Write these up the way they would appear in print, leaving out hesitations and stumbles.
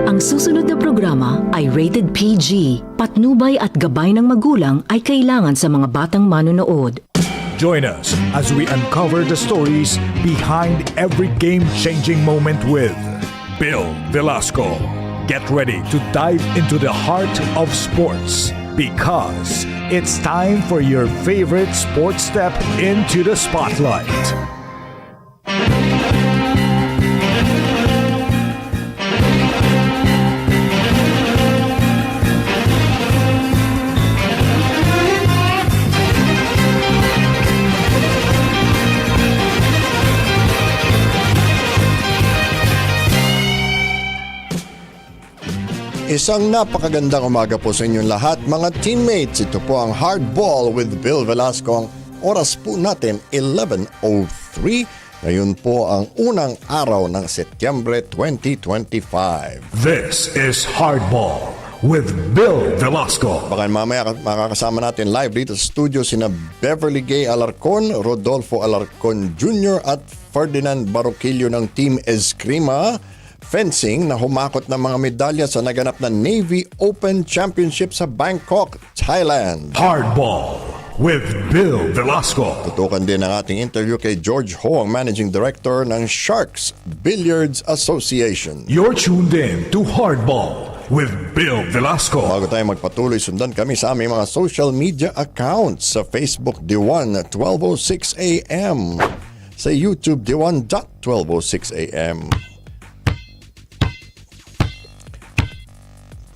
Ang susunod na programa ay rated PG. Patnubay at gabay ng magulang ay kailangan sa mga batang manonood. Join us as we uncover the stories behind every game-changing moment with Bill Velasco. Get ready to dive into the heart of sports because it's time for your favorite sports step into the spotlight. Isang napakagandang umaga po sa inyong lahat mga teammates. Ito po ang Hardball with Bill Velasco. Ang oras po natin 11:03. Ngayon po ang unang araw ng Setyembre 2025. This is Hardball with Bill Velasco. Baka mamaya makakasama natin live dito sa studio sina Beverly Gay Alarcon, Rodolfo Alarcon Jr. at Ferdinand Baroquillo ng Team Eskrima Fencing na humakot ng mga medalya sa naganap na Navy Open Championship sa Bangkok, Thailand. Hardball with Bill Velasco. Tutukan din ang ating interview kay George Ho, ang Managing Director ng Sharks Billiards Association. You're tuned in to Hardball with Bill Velasco. Bago tayo magpatuloy, sundan kami sa aming mga social media accounts sa Facebook DWAN 1206 AM, sa YouTube DWAN.1206 AM,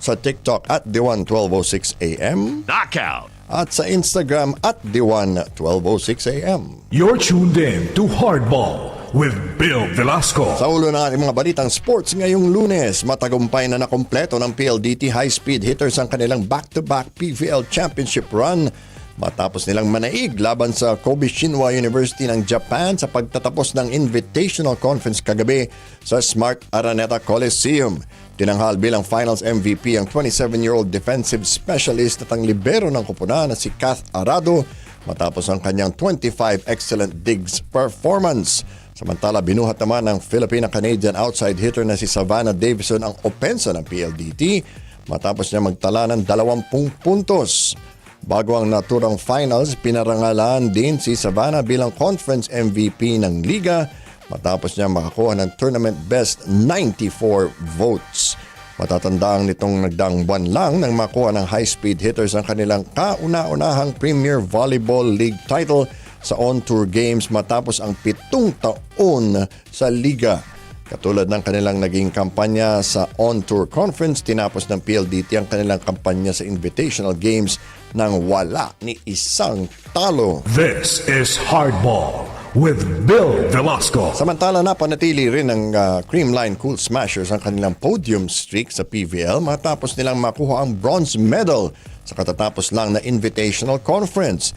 sa TikTok at DWAN 1206 AM, Knockout. at sa Instagram at DWAN 1206 AM. You're tuned in to Hardball with Bill Velasco. Sa ulo ng ating mga balitang sports ngayong Lunes, matagumpay na nakompleto ng PLDT high-speed hitters ang kanilang back-to-back PVL Championship run matapos nilang manaig laban sa Kobe Shinwa University ng Japan sa pagtatapos ng Invitational Conference kagabi sa Smart Araneta Coliseum. Tinanghal bilang Finals MVP ang 27-year-old defensive specialist at ang libero ng koponan na si Kath Arado matapos ang kanyang 25 excellent digs performance. Samantala, binuhat naman ng Filipino-Canadian outside hitter na si Savannah Davison ang opensa ng PLDT matapos niya magtala ng 20 puntos. Bago ang naturang finals, pinarangalan din si Savannah bilang conference MVP ng liga matapos niya makakuha ng tournament best 94 votes. Matatandaan nitong nagdaang buwan lang nang makuha ng high-speed hitters ang kanilang kauna-unahang Premier Volleyball League title sa on-tour games matapos ang 7 taon sa liga. Katulad ng kanilang naging kampanya sa on-tour conference, tinapos ng PLDT ang kanilang kampanya sa invitational games nang wala ni isang talo. This is Hardball with Bill Velasco. Samantala, napanatili rin ng Creamline Cool Smashers ang kanilang podium streak sa PVL matapos nilang makuha ang bronze medal sa katatapos lang na invitational conference.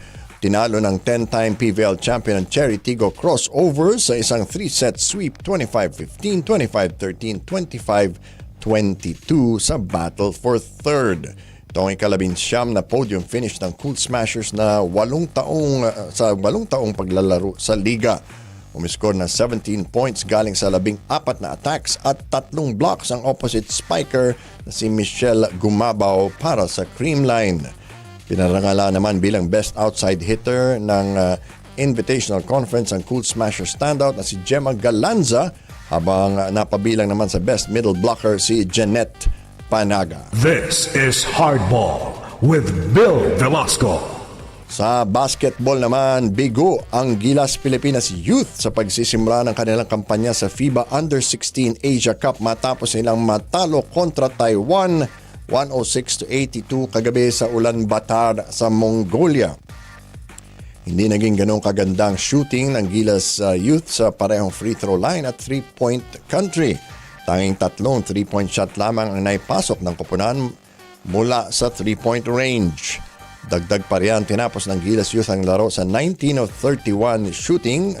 Tinalo ng 10-time PVL champion ang Cherry Tigo crossover sa isang 3-set sweep 25-15, 25-13, 25-22 sa battle for third. Ito ang ikalabinsyam na podium finish ng Cool Smashers na 8 taong paglalaro sa liga. Umiskor ng 17 points galing sa 14 na attacks at 3 blocks ang opposite spiker na si Michelle Gumabaw para sa Creamline. Pinarangala naman bilang best outside hitter ng Invitational Conference ang Cool Smasher standout na si Gemma Galanza habang napabilang naman sa best middle blocker si Jeanette Panaga. This is Hardball with Bill Velasco. Sa basketball naman, bigo ang Gilas Pilipinas Youth sa pagsisimula ng kanilang kampanya sa FIBA Under-16 Asia Cup matapos nilang matalo kontra Taiwan 106-82 kagabi sa Ulaanbaatar sa Mongolia. Hindi naging ganong kagandang shooting ng Gilas Youth sa parehong free throw line at 3-point country. Tanging 3 3-point shot lamang ang naipasok ng koponan mula sa 3-point range. Dagdag pa riyan, tinapos ng Gilas Youth ang laro sa 19 of 31 shooting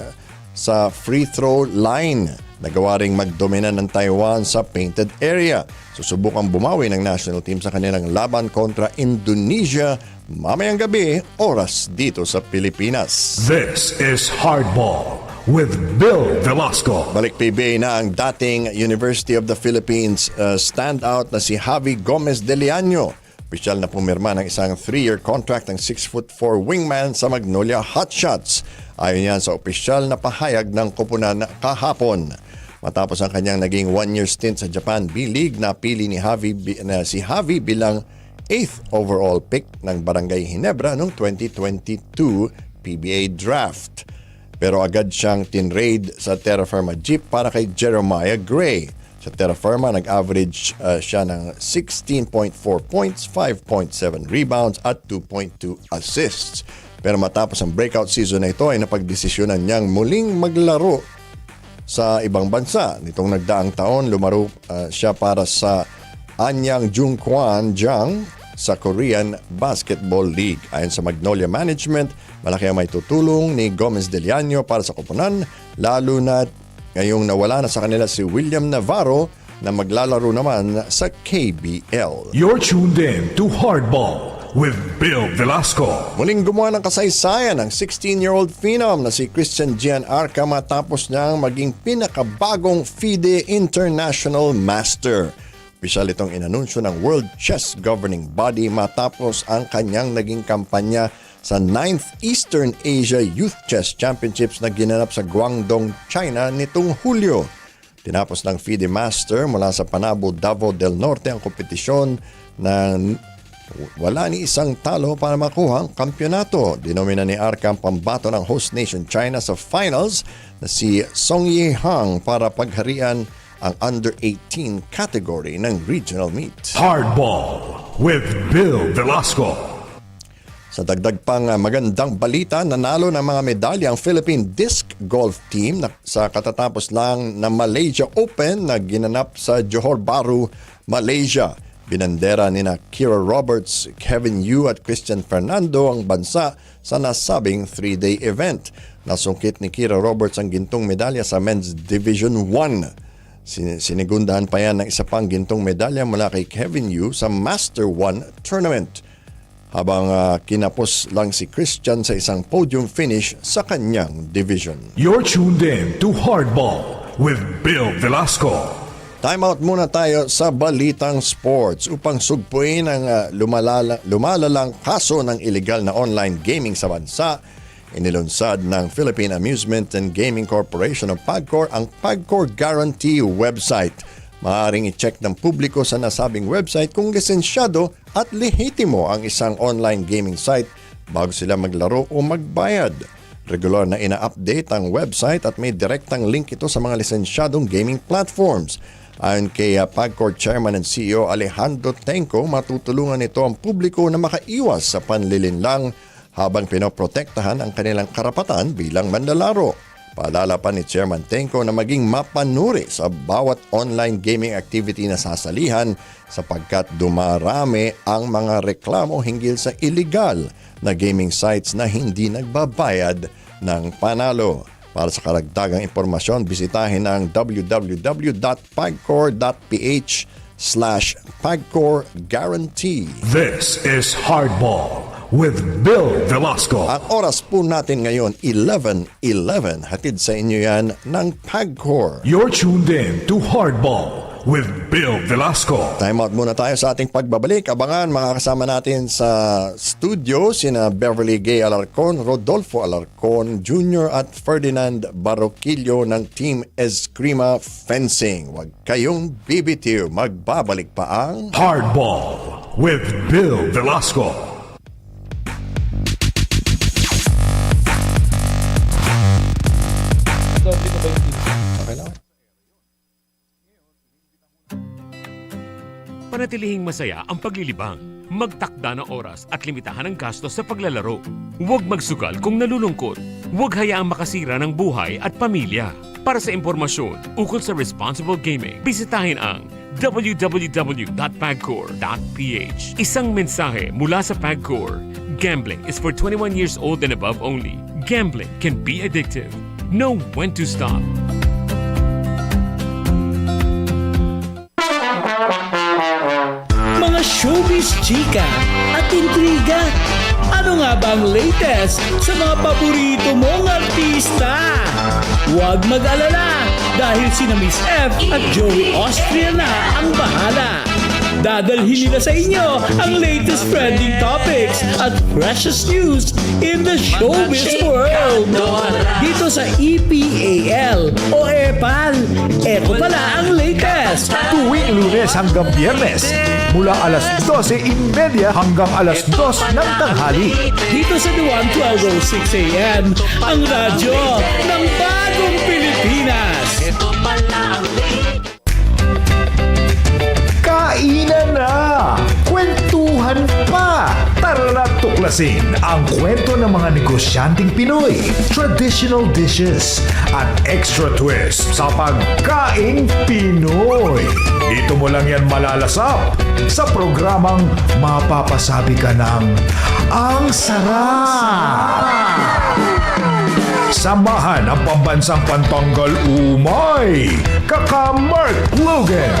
sa free throw line. Nagawa ring magdomina ng Taiwan sa painted area. Susubukang bumawi ng national team sa kanilang laban kontra Indonesia mamayang gabi, oras dito sa Pilipinas. This is Hardball with Bill Velasco. Balik PBA na ang dating University of the Philippines standout na si Javi Gomez de Leaño. Opisyal na pumirma ng isang 3-year contract ng 6'4" wingman sa Magnolia Hotshots. Ayon yan sa opisyal na pahayag ng koponan kahapon. Matapos ang kanyang naging 1-year stint sa Japan B-League, napili ni si Javi bilang 8th overall pick ng Barangay Ginebra noong 2022 PBA draft. Pero agad siyang tinrade sa Terra Firma Jeep para kay Jeremiah Gray. Sa Terra Firma, nag-average siya ng 16.4 points, 5.7 rebounds at 2.2 assists. Pero matapos ang breakout season na ito ay napagdesisyonan niyang muling maglaro sa ibang bansa. Nitong nagdaang taon, lumaro siya para sa Anyang Jungkwan Jang sa Korean Basketball League. Ayon sa Magnolia Management, malaki ang may tutulong ni Gomez de Leaño para sa koponan, lalo na ngayong nawala na sa kanila si William Navarro na maglalaro naman sa KBL. You're tuned in to Hardball with Bill Velasco. Muling gumawa ng kasaysayan ang 16-year-old phenom na si Christian Gian Arca matapos niyang maging pinakabagong FIDE International Master. Opisyal itong inanunsyo ng World Chess Governing Body matapos ang kanyang naging kampanya sa 9th Eastern Asia Youth Chess Championships na ginanap sa Guangdong, China nitong Hulyo. Tinapos ng FIDE Master mula sa Panabo, Davao del Norte ang kompetisyon na wala ni isang talo para makuha ang kampyonato. Dinomina ni Arca ang pambato ng host nation China sa finals na si Song Ye Hang para pagharian ang under-18 category ng regional meet. Hardball with Bill Velasco. Sa dagdag pang magandang balita, nanalo ng mga medalya ang Philippine Disc Golf Team sa katatapos lang na Malaysia Open na ginanap sa Johor Bahru, Malaysia. Binandera nina Kira Roberts, Kevin Yu at Christian Fernando ang bansa sa nasabing 3-day event. Nasungkit ni Kira Roberts ang gintong medalya sa Men's Division 1. Sinigundahan pa yan ng isa pang gintong medalya mula kay Kevin Yu sa Master 1 tournament. Habang kinapos lang si Christian sa isang podium finish sa kanyang division. You're tuned in to Hardball with Bill Velasco. Timeout muna tayo sa Balitang Sports upang sugpuin ang lumalalang kaso ng illegal na online gaming sa bansa. Inilunsad ng Philippine Amusement and Gaming Corporation o PAGCOR ang PAGCOR Guarantee website. Maaaring i-check ng publiko sa nasabing website kung lisensyado at lehitimo ang isang online gaming site bago sila maglaro o magbayad. Regular na ina-update ang website at may direktang link ito sa mga lisensyadong gaming platforms. Ayon kay PAGCOR Chairman and CEO Alejandro Tenco, matutulungan ito ang publiko na makaiwas sa panlilinlang habang pinoprotektahan ang kanilang karapatan bilang manlalaro. Paalala pa ni Chairman Tenco na maging mapanuri sa bawat online gaming activity na sasalihan sapagkat dumarami ang mga reklamo hinggil sa illegal na gaming sites na hindi nagbabayad ng panalo. Para sa karagdagang impormasyon, bisitahin ang www.pagcor.ph/pagcorguarantee. This is Hardball with Bill Velasco. Ang oras po natin ngayon, 11:11. Hatid sa inyo yan ng PAGCOR. You're tuned in to Hardball with Bill Velasco. Time out muna tayo sa ating pagbabalik. Abangan mga kasama natin sa studio sina Beverly Gay Alarcon, Rodolfo Alarcon Jr. at Ferdinand Barroquillo ng Team Eskrima Fencing. Huwag kayong bibitiw. Magbabalik pa ang Hardball with Bill Velasco. Okay lang. Panatilihing masaya ang paglilibang. Magtakda ng oras at limitahan ang gastos sa paglalaro. Huwag magsugal kung nalulungkot. Huwag hayaang makasira ng buhay at pamilya. Para sa impormasyon ukol sa responsible gaming, bisitahin ang www.pagcor.ph. Isang mensahe mula sa PAGCOR. Gambling is for 21 years old and above only. Gambling can be addictive. Know when to stop. Mga showbiz chika at intriga. Ano Ano nga ba ang latest sa mga paborito mong artista? Huwag mag-alala dahil sina Miss F at Joey Austria na ang bahala. Dadalhin nila sa inyo ang latest trending topics at freshest news in the showbiz world. Dito sa EPAL o EPAL, eto pala ang latest. Tuwing Lunes hanggang Biyernes, mula alas 12:30 hanggang alas 2 ng tanghali. Dito sa DWAN 12:06 AM, ang radyo ng bagong Pilipinas. Kainan na! Kwentuhan pa! Tara na tuklasin ang kwento ng mga negosyanteng Pinoy, traditional dishes, at extra twist sa pagkaing Pinoy. Dito mo lang yan malalasap sa programang mapapasabi ka ng ang sarap! Samahan ang pambansang pantanggal umay, Kaka-Mark Logan.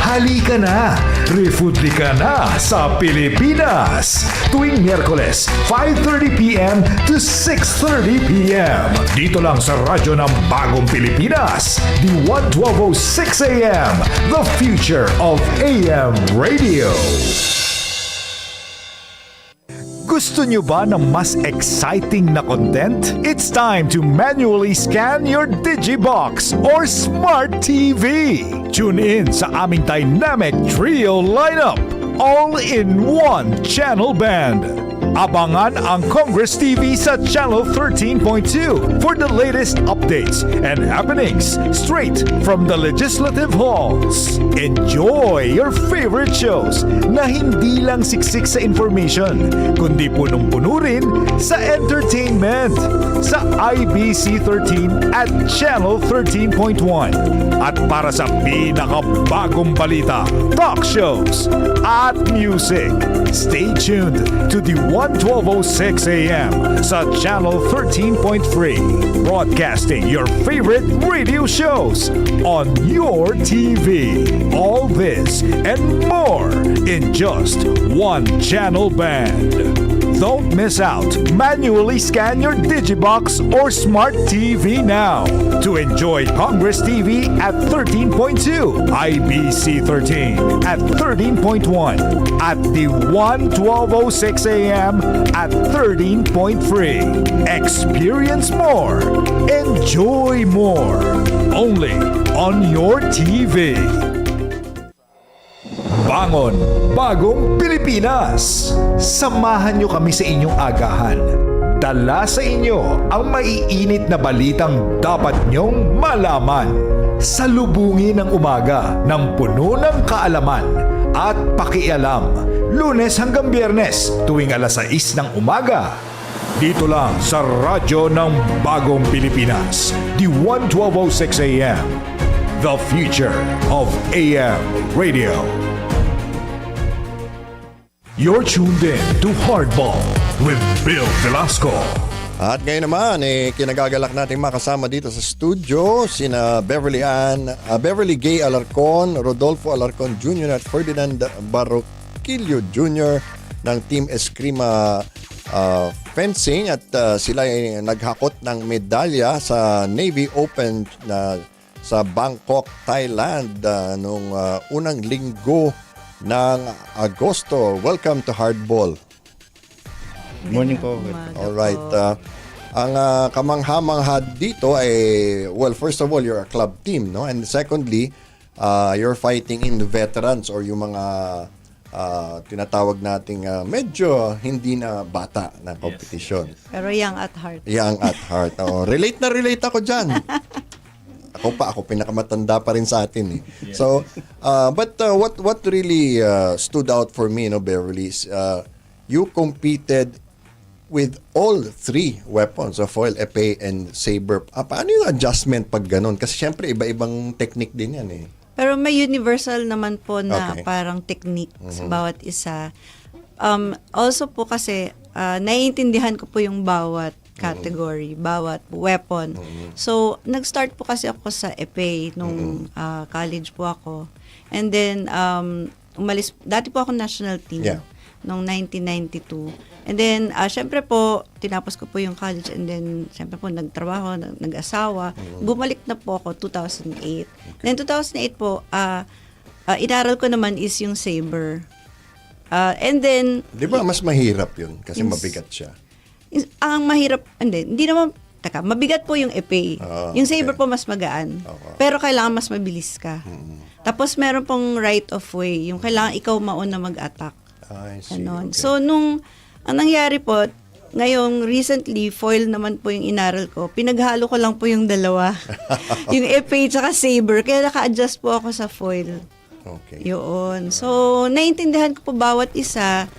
Halika na, refudli ka na sa Pilipinas. Tuwing Miyerkules, 5:30 p.m. to 6:30 p.m. Dito lang sa radyo ng Bagong Pilipinas, D1 12:06 a.m. The future of AM radio. Gusto nyo ba ng mas exciting na content? It's time to manually scan your Digibox or Smart TV. Tune in sa aming dynamic trio lineup, all in one channel band. Abangan ang Congress TV sa Channel 13.2 for the latest updates and happenings straight from the legislative halls. Enjoy your favorite shows na hindi lang siksik sa information, kundi punong-puno rin sa entertainment sa IBC 13 at Channel 13.1. At para sa pinakabagong balita, talk shows at music, stay tuned to the 12:06 a.m. sa Channel 13.3, broadcasting your favorite radio shows on your TV. All this and more in just one channel band. Don't miss out. Manually scan your Digibox or Smart TV now to enjoy Congress TV at 13.2, IBC 13 at 13.1, at the 12:06 a.m. at 13.3. Experience more. Enjoy more. Only on your TV. Bangon, Bagong Pilipinas! Samahan nyo kami sa inyong agahan. Dala sa inyo ang maiinit na balitang dapat nyong malaman. Salubungin ang umaga ng puno ng kaalaman at pakialam. Lunes hanggang Biyernes tuwing alas 6 ng umaga. Dito lang sa radyo ng Bagong Pilipinas, the 12:06 a.m. The future of AM radio. You're tuned in to Hardball with Bill Velasco. At ngayon naman, kinagagalak natin makasama dito sa studio sina Beverly Gay Alarcon, Rodolfo Alarcon Jr. at Ferdinand Barroquillo Jr. ng Team Eskrima Fencing at sila ay naghakot ng medalya sa Navy Open na sa Bangkok, Thailand noong unang linggo ng Agosto. Welcome to Hardball. Good morning po. Alright. Ang kamangha-mangha dito ay, well, first of all, you're a club team, no? And secondly, you're fighting in the veterans or yung mga tinatawag nating medyo hindi na bata na competition. Pero young at heart. Young at heart. Relate na relate ako dyan. Ako pinakamatanda pa rin sa atin eh. Yeah. So, but what really stood out for me, no, Beverly, is you competed with all three weapons, so foil, epee, and saber. Paano yung adjustment pag ganun? Kasi syempre iba-ibang technique din yan eh. Pero may universal naman po na parang technique sa bawat isa. Also po kasi, naiintindihan ko po yung bawat category, bawat weapon. So, nag-start po kasi ako sa epee nung college po ako. And then, dati po ako national team. Yeah. noong 1992. And then, syempre po, tinapos ko po yung college and then, syempre po, nagtrabaho, nag-asawa. Bumalik na po ako 2008. Then 2008 po, inaral ko naman is yung saber. And then... Di ba mas mahirap yun? Kasi mabigat siya. Ang mahirap, hindi naman, mabigat po yung epee. Yung saber okay. po mas magaan. Pero kailangan mas mabilis ka. Tapos meron pong right of way. Yung kailangan ikaw mauna mag-attack. I see. Ganon. Okay. So, ang nangyari po, ngayong recently, foil naman po yung inaral ko. Pinaghalo ko lang po yung dalawa. Yung epee tsaka saber. Kaya naka-adjust po ako sa foil. Okay. Yun. So, naintindihan ko po bawat isa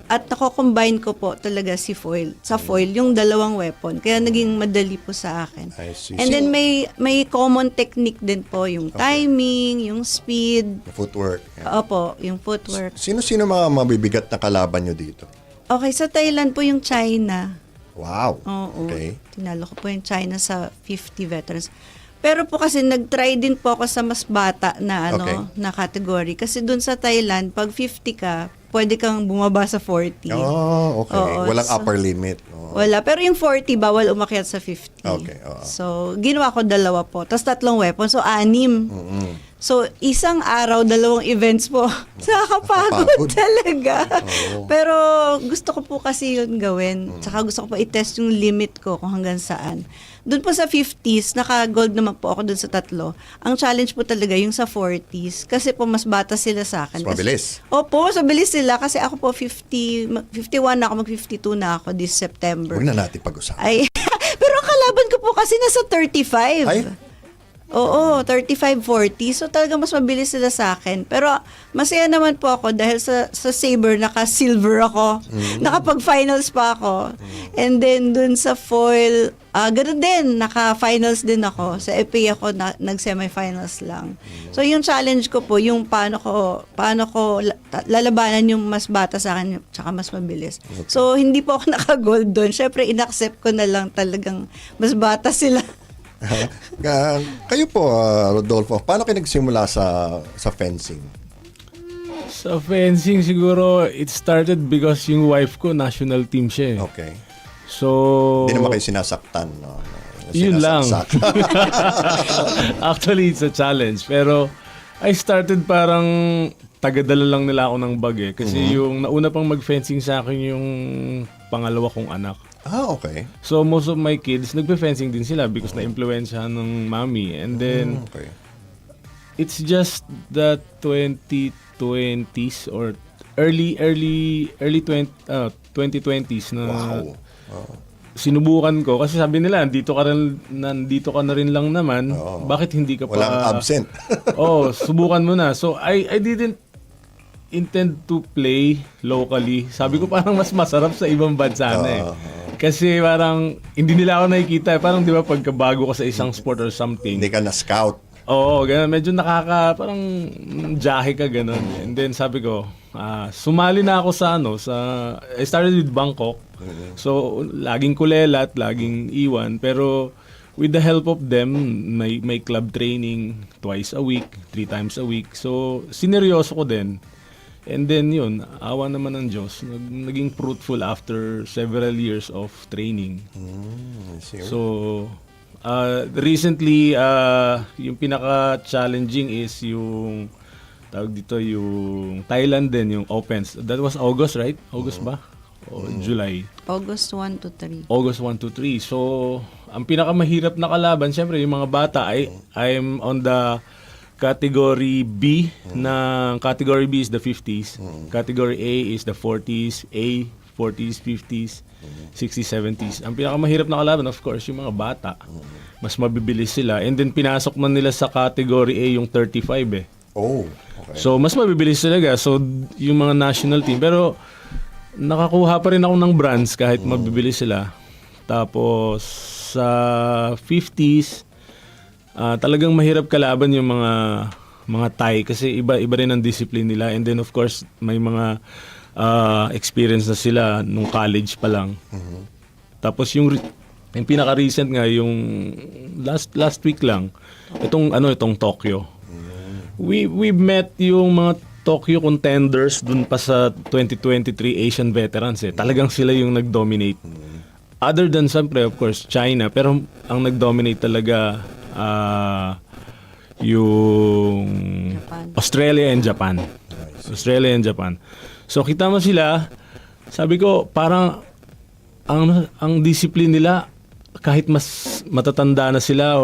at nako-combine ko po talaga sa foil, yung dalawang weapon. Kaya naging madali po sa akin. I see. And then may common technique din po, yung timing, yung speed. Footwork. Yeah. Opo, yung footwork. Sino mga mabibigat na kalaban nyo dito? Okay, sa Thailand po yung China. Wow. Oo. Okay. Tinalo ko po yung China sa 50 veterans. Pero po kasi nag-try din po ako sa mas bata na Okay. na category. Kasi dun sa Thailand, pag 50 ka, pwede kang bumaba sa 40. Oh, okay. Oo, Walang so- upper limit. Oh. Wala. Pero yung 40, bawal umakyat sa 50. Okay, oo. So, ginawa ko 2 po. Tapos 3 weapon. So, 6. So, isang araw, 2 events po. Nakakapagod Nakakapagod. talaga. Oo. Pero gusto ko po kasi yun gawin. Tsaka gusto ko po i-test yung limit ko kung hanggang saan. Doon po sa 50s, naka-gold naman po ako doon sa 3. Ang challenge po talaga yung sa 40s. Kasi po mas bata sila sa akin. Mas mabilis. Opo, mas mabilis sila. Kasi ako po 51 na ako, mag-52 na ako this September. Huwag na natin pag-usapan. Ay, pero ang kalaban ko po kasi nasa 35. Ay? Oo, 35-40. So talaga mas mabilis sila sa akin. Pero masaya naman po ako dahil sa saber naka-silver ako. Nakapag-finals pa ako. And then dun sa foil, ganoon din, naka-finals din ako. Sa epee ako nag-semifinals lang. So yung challenge ko po, yung paano ko lalabanan yung mas bata sa akin tsaka mas mabilis. So hindi po ako naka-gold doon. Syempre inaccept ko na lang talagang mas bata sila. Kayo po, Rodolfo, paano kayo nagsimula sa fencing? Sa fencing siguro, it started because yung wife ko, national team siya eh. Okay. So, Hindi naman kayo sinasaktan. No? yun lang. Sinasaksak. Actually, it's a challenge. Pero, I started parang tagadala lang nila ako ng bag eh. Kasi yung nauna pang mag-fencing sa akin yung pangalawa kong anak. Okay. So, most of my kids, nagpe-fencing din sila because na-influensyahan ng mami. And then, Okay. it's just the 2020s or early 2020s na Wow. sinubukan ko. Kasi sabi nila, nandito ka na rin lang naman. Bakit hindi ka pa... Walang absent. subukan mo na. So, I didn't intend to play locally. Sabi ko parang mas masarap sa ibang bansa na eh. Kasi parang hindi nila ako nakikita. Parang di ba pagkabago ka sa isang sport or something. Hindi ka na-scout. Oo, ganun. Medyo parang jahe ka ganun. And then sabi ko, sumali na ako I started with Bangkok. So, laging kulelat, laging iwan. Pero with the help of them, may club training twice a week, 3 times a week. So, sineryoso ko din. And then yun, awa naman ng Diyos, naging fruitful after several years of training. So, recently, yung pinaka-challenging is yung, tawag dito, yung Thailand din, yung Opens. That was August, right? August ba? O July? August 1 to 3. August 1 to 3. So, ang pinakamahirap na kalaban, syempre, yung mga bata, I'm on the Category B. Category B is the 50s. Category A is the 40s. A, 40s, 50s, 60s, 70s. Ang pinakamahirap na kalaban, of course, yung mga bata. Mas mabibilis sila. And then, pinasok man nila sa Category A yung 35 eh. Oh, okay. So, mas mabibilis talaga. So, yung mga national team. Pero, nakakuha pa rin ako ng bronze kahit mabibilis sila. Tapos, sa 50s, talagang mahirap kalaban yung mga Thai kasi iba rin ang discipline nila. And then, of course, may mga experience na sila nung college pa lang. Tapos, yung pinaka-recent nga, yung last week lang, itong Tokyo. We met yung mga Tokyo contenders dun pa sa 2023 Asian Veterans eh. Talagang sila yung nag-dominate. Other than, siyempre, of course, China. Pero ang nag-dominate talaga yung Japan. Australia and Japan. Australia and Japan. So kita mo sila, sabi ko parang ang discipline nila kahit mas matatanda na sila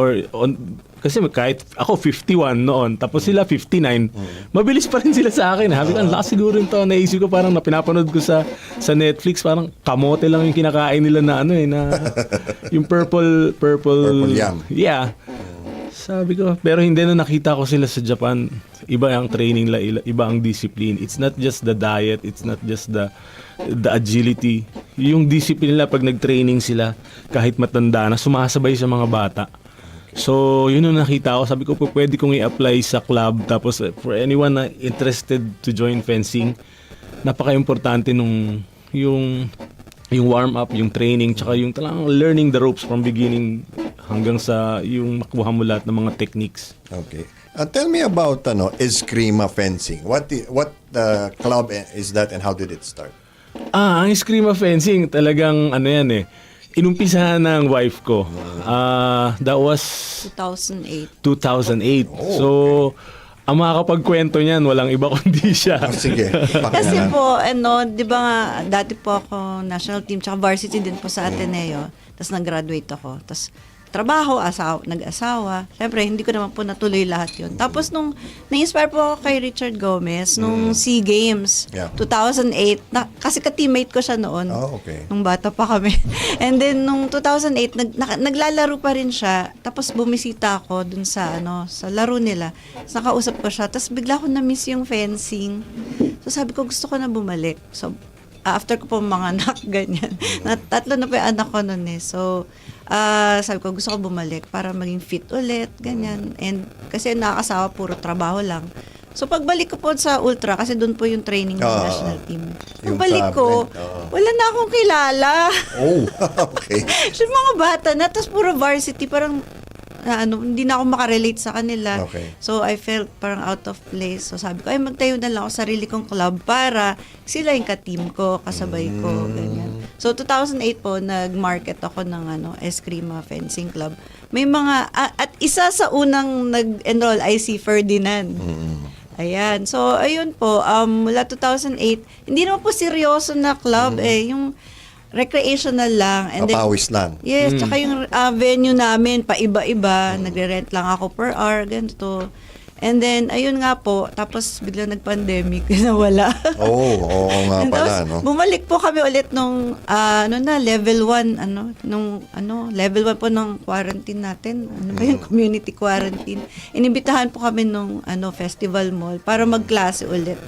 kasi kahit ako 51 noon tapos sila 59, mabilis pa rin sila sa akin. Sabi ko, ang lakas siguro nito. Naisip ko parang napinapanood ko sa Netflix, parang kamote lang yung kinakain nila na yung purple yam. Yeah. Sabi ko, pero hindi na nakita ko sila sa Japan. Iba ang training nila, iba ang discipline. It's not just the diet, it's not just the agility. Yung discipline nila pag nag-training sila, kahit matanda na, sumasabay sa mga bata. So, yun yung nakita ko. Sabi ko, pwede kong i-apply sa club. Tapos, for anyone na interested to join fencing, napaka-importante nung yung warm-up, yung training, tsaka yung talagang learning the ropes from beginning hanggang sa yung makuha mo lahat ng mga techniques. Okay. Tell me about Eskrima fencing. What club is that and how did it start? Ang Eskrima fencing, talagang yan eh. Inumpisahan ng wife ko. That was 2008. 2008. So, ang makakapagkwento niyan, walang iba kundi siya. Sige. Kasi po, di ba nga, dati po ako national team, tsaka varsity din po sa Ateneo. Tapos nag-graduate ako. Tapos trabaho, nag-asawa. Siyempre, hindi ko naman po natuloy lahat yun. Tapos na-inspire po ako kay Richard Gomez nung SEA Games, 2008. Kasi ka-teammate ko siya noon. Oh, okay. Nung bata pa kami. And then, nung 2008, naglalaro pa rin siya. Tapos bumisita ako dun sa laro nila. Tapos nakausap ko siya. Tapos bigla ko na-miss yung fencing. So sabi ko, gusto ko na bumalik. So, after ko po mga anak, ganyan. Tatlo na po yung anak ko noon eh. So, sabi ko, gusto ko bumalik para maging fit ulit, ganyan. And kasi nakakasawa, puro trabaho lang. So, pagbalik ko po sa Ultra, kasi doon po yung training ng national team. Pagbalik ko, wala na akong kilala. Oh, okay. So, mga bata na, tapos puro varsity, parang hindi na ako makarelate sa kanila. Okay. So, I felt parang out of place. So, sabi ko, magtayo na lang ako sarili kong club para sila yung ka-team ko, kasabay ko, ganyan. So, 2008 po, nag-market ako ng Eskrima Fencing Club. May mga, at isa sa unang nag-enroll ay si Ferdinand. Ayan. So, ayun po, mula 2008, hindi naman po seryoso na club yung recreational lang. And Papawis lang. Yes, tsaka yung venue namin, paiba-iba, nagre-rent lang ako per hour, ganito. And then, ayun nga po, tapos biglang nag-pandemic, nawala. Oo nga pala, Tapos, bumalik po kami ulit nung, level 1, level 1 po ng quarantine natin. Ano ba yung community quarantine? Inibitahan po kami nung, festival mall para magklase ulit.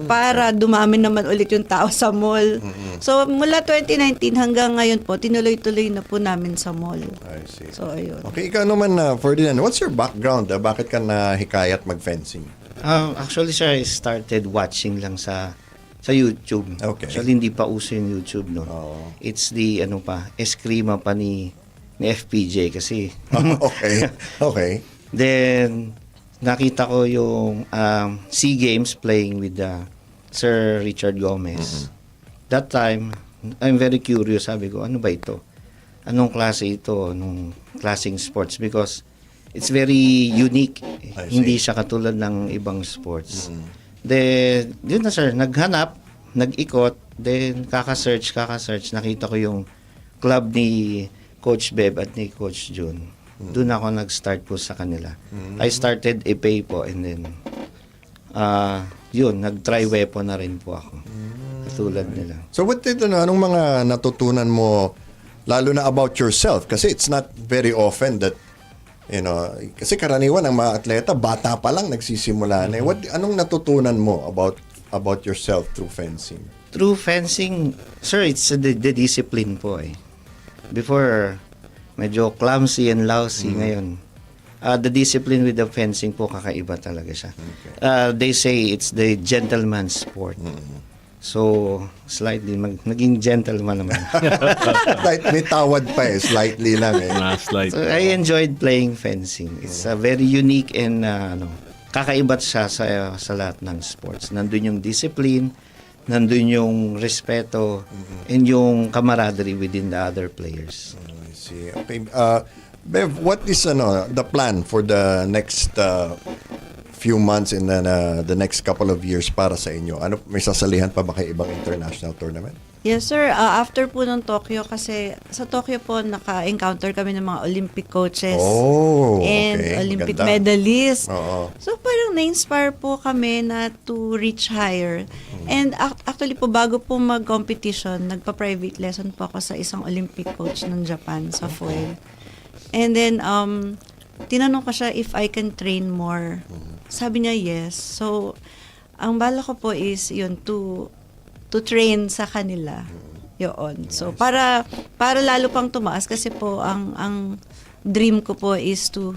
Para dumami naman ulit yung tao sa mall. So, mula 2019 hanggang ngayon po, tinuloy-tuloy na po namin sa mall. I see. So, ayun. Okay, ikaw naman, Ferdinand, what's your background? Bakit ka nahikayat mag-fencing? Actually, sir, I started watching lang sa YouTube. Okay. Actually, hindi pa uso yung YouTube noon. It's the, Eskrima pa ni FPJ kasi. Okay. Then, nakita ko yung SEA Games playing with Sir Richard Gomez. That time, I'm very curious. Sabi ko, ano ba ito? Anong klase ito? Anong klaseng sports? Because it's very unique. Hindi siya katulad ng ibang sports. Then, yun na sir, naghanap, nag-ikot, then kaka-search, nakita ko yung club ni Coach Beb at ni Coach Jun. Doon ako nag-start po sa kanila. I started a pay po and then, nag-try weapon na rin po ako. Katulad nila. So what anong mga natutunan mo, lalo na about yourself? Kasi it's not very often that kasi karaniwan ng mga atleta, bata pa lang nagsisimula na. Anong natutunan mo about yourself through fencing? Through fencing, sir, it's the discipline po eh. Before, medyo clumsy and lousy ngayon. The discipline with the fencing po, kakaiba talaga siya. Okay. They say it's the gentleman's sport. So, slightly, naging gentleman naman. May tawad pa slightly lang Slight. So, I enjoyed playing fencing. It's very unique and kakaiba siya sa lahat ng sports. Nandun yung discipline, nandun yung respeto, and yung camaraderie within the other players. I see. Okay. Bev, what is the plan for the next few months and then the next couple of years para sa inyo? May sasalihan pa ba kayo ibang international tournament? Yes, sir. After po ng Tokyo, kasi sa Tokyo po, naka-encounter kami ng mga Olympic coaches and Olympic medalists. Oo. So, parang na-inspire po kami na to reach higher. And actually po, bago po mag-competition, nagpa-private lesson po ako sa isang Olympic coach ng Japan sa foil. And then, tinanong ko siya if I can train more. Sabi niya, yes. So, ang bala ko po is yun, to train sa kanila. Yun. So, para lalo pang tumaas kasi po, ang dream ko po is to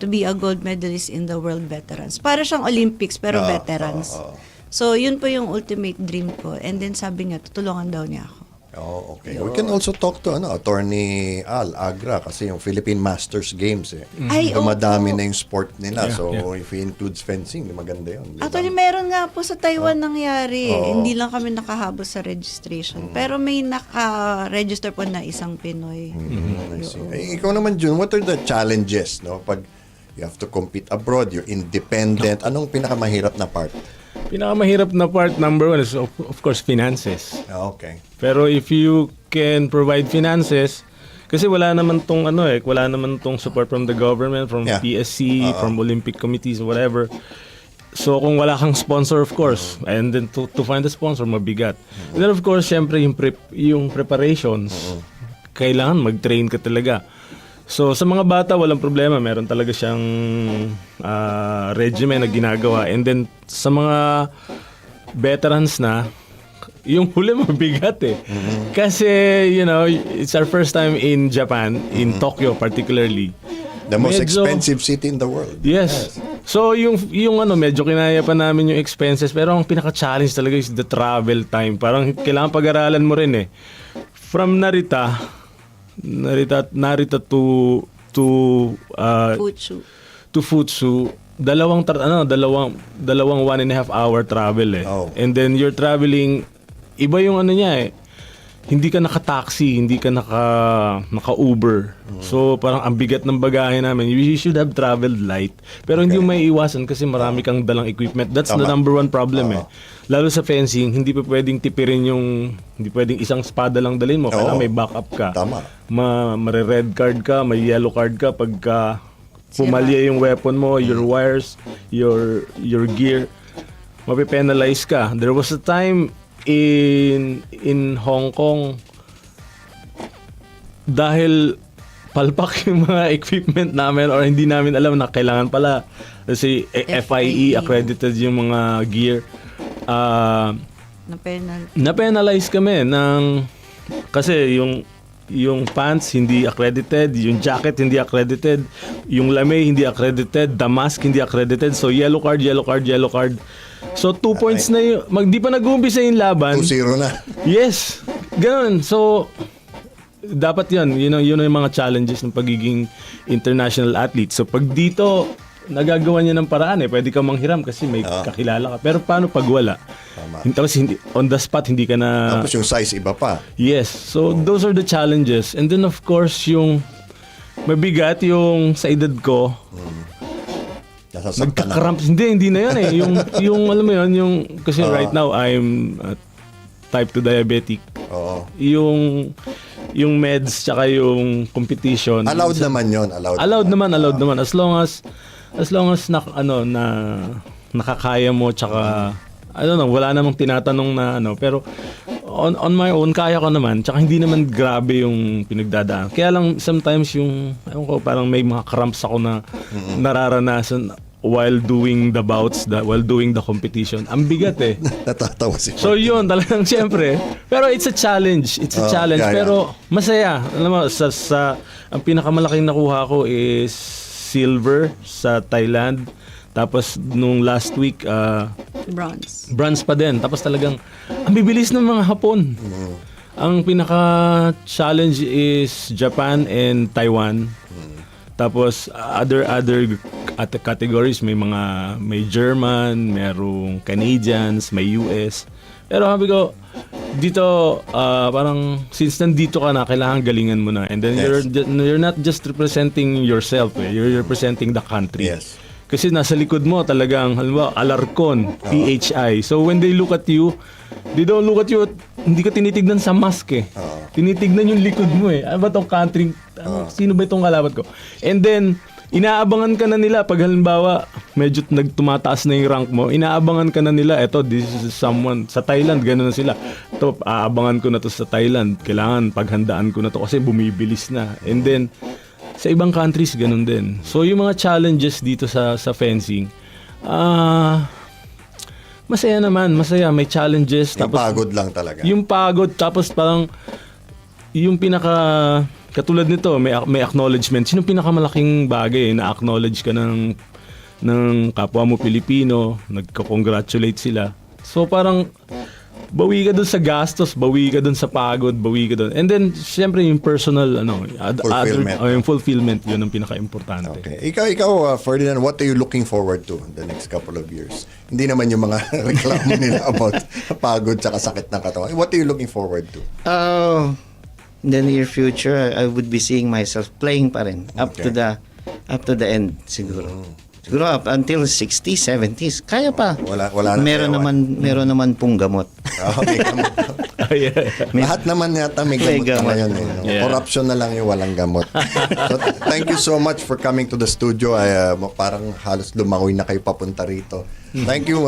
be a gold medalist in the World Veterans. Para siyang Olympics, pero veterans. So, yun po yung ultimate dream ko. And then sabi niya, tutulungan daw niya ako. Oh, okay. We can also talk to Attorney Al Agra kasi yung Philippine Masters Games Ay, dumadami na yung sport nila. Yeah, So, yeah. if he includes fencing, maganda yun. Actually, meron nga po sa Taiwan nangyari. Hindi lang kami nakahabol sa registration. Pero may naka-register po na isang Pinoy. I see. Ikaw naman, Jun, what are the challenges, pag you have to compete abroad, you're independent, anong pinakamahirap na part? Pinakamahirap na part, number one, is of course finances. Okay. Pero if you can provide finances, kasi wala naman tong wala naman tong support from the government, from Yeah. PSC, from Olympic committees, whatever. So kung wala kang sponsor, of course, and then to find a sponsor, mabigat. And then of course, syempre yung preparations, kailangan mag-train ka talaga. So sa mga bata, walang problema, meron talaga siyang regimen na ginagawa. And then sa mga veterans na, yung huli mabigat Kasi, it's our first time in Japan, in Tokyo particularly. The most Medyo- expensive city in the world. Yes. So yung medyo kinaya pa namin yung expenses, pero ang pinaka-challenge talaga is the travel time. Parang kailangan pag-aralan mo rin From Narita to Futsu. to Futsu, dalawang 1.5 hour travel Oh. And then you're traveling, iba yung niya hindi ka naka-taxi, hindi ka naka-Uber. So parang ang bigat ng bagahe namin. You should have traveled light. Pero hindi mo maiiwasan kasi marami kang dalang equipment. That's the number one problem Lalo sa fencing, hindi pa pwedeng tipirin hindi pwedeng isang espada lang dalhin mo. Kailangan may backup ka. Tama. Mare-red card ka, may yellow card ka pagka pumalya yung weapon mo, your wires, your gear, mapipenalize ka. There was a time in Hong Kong, dahil palpak yung mga equipment namin or hindi namin alam na kailangan pala kasi FIE accredited yung mga gear, na-penalize kami kasi yung pants hindi accredited, yung jacket hindi accredited, yung lamay hindi accredited, the mask hindi accredited. So yellow card. So 2 points na yun. Di pa nag-uumpisa yung laban. 2-0 na. Yes. Ganun. So dapat yun yung mga challenges ng pagiging international athlete. So pag dito nagagawa niya ng paraan pwede kang manghiram kasi may kakilala ka. Pero paano pag wala? Tapos on the spot hindi ka na. Tapos yung size iba pa. Yes. So those are the challenges. And then of course yung mabigat yung sa edad ko. Nasasaktan na. Nagka-cramps. Hindi na yan yung alam mo yun, kasi right now I'm type 2 diabetic. Oo. Yung meds tsaka yung competition. Allowed naman yun. Allowed naman as long as nakakaya mo tsaka wala namang tinatanong na pero on my own kaya ko naman tsaka hindi naman grabe yung pinagdadaan. Kaya lang sometimes parang may mga cramps ako na nararanasan while doing the bouts, while doing the competition. Ang bigat Natatawa si So yun, talagang siyempre. Pero it's a challenge. Yeah. Pero masaya. Alam mo, ang pinakamalaking nakuha ko is silver sa Thailand. Tapos nung last week, bronze pa din. Tapos talagang, ang bibilis ng mga Hapon. Ang pinaka-challenge is Japan and Taiwan. Tapos other at the categories, may German, merong Canadians, may US. Pero sabi ko, dito parang since nandito ka na, kailangan galingan mo na. And then you're not just representing yourself, you're representing the country. Yes. Kasi nasa likod mo talagang, halimbawa, Alarcon, PHI. So when they look at you, they don't look at you, hindi ka tinitignan sa mask eh. Tinitignan yung likod mo eh. Ano ba tong country? Sino ba itong kalaban ko? And then, inaabangan ka na nila pag halimbawa, medyo nagtumataas na yung rank mo, inaabangan ka na nila, eto, this is someone, sa Thailand, gano'n na sila. Ito, aabangan ko na to sa Thailand. Kailangan paghandaan ko na to kasi bumibilis na. And then, sa ibang countries, ganun din. So, yung mga challenges dito sa fencing, masaya naman, masaya. May challenges. Yung Tapos, pagod lang talaga. yung pagod, tapos parang, yung katulad nito, may acknowledgement. Sino pinakamalaking bagay na-acknowledge ka ng kapwa mo Pilipino, nagko-congratulate sila. So, parang, bawi ka dun sa gastos, bawi ka dun sa pagod, bawi ka dun. And then, syempre, yung personal, Fulfillment. yung fulfillment, yun ang pinaka-importante. Okay. Ikaw, Ferdinand, what are you looking forward to the next couple of years? Hindi naman yung mga reklamo nila about pagod tsaka sakit ng katawan. What are you looking forward to? In the near future, I would be seeing myself playing pa rin up to the end siguro. Siguro up until 60s, 70s. Kaya pa. Wala na meron naman pong gamot. Okay, gamot. Lahat naman yata may gamot na ngayon. Yeah. Corruption na lang yung walang gamot. So, thank you so much for coming to the studio. Parang halos lumangoy na kayo papunta rito. Thank you,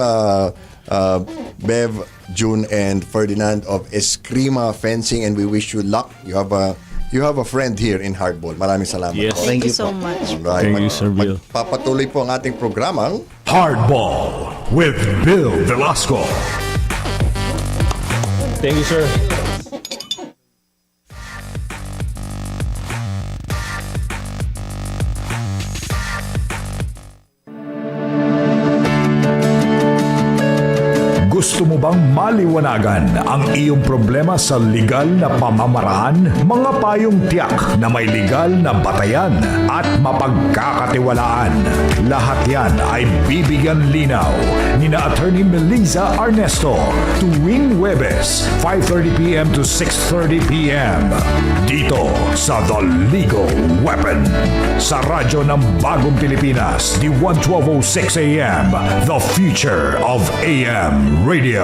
Bev, June, and Ferdinand of Eskrima Fencing, and we wish you luck. You have a friend here in Hardball. Maraming salamat. Yes. po. Thank you so much. Alright. Thank you, Sir Bill. Magpapatuloy po ang ating programang Hardball with Bill Velasco. Thank you, sir. Gusto mo bang maliwanagan ang iyong problema sa legal na pamamaraan? Mga payong tiyak na may legal na batayan at mapagkakatiwalaan. Lahat yan ay bibigyan linaw ni na Attorney Melissa Arnesto tuwing Huwebes, 5:30 p.m. to 6:30 p.m. Dito sa The Legal Weapon sa radyo ng Bagong Pilipinas, DWAN 1206 AM, the future of AM Radio.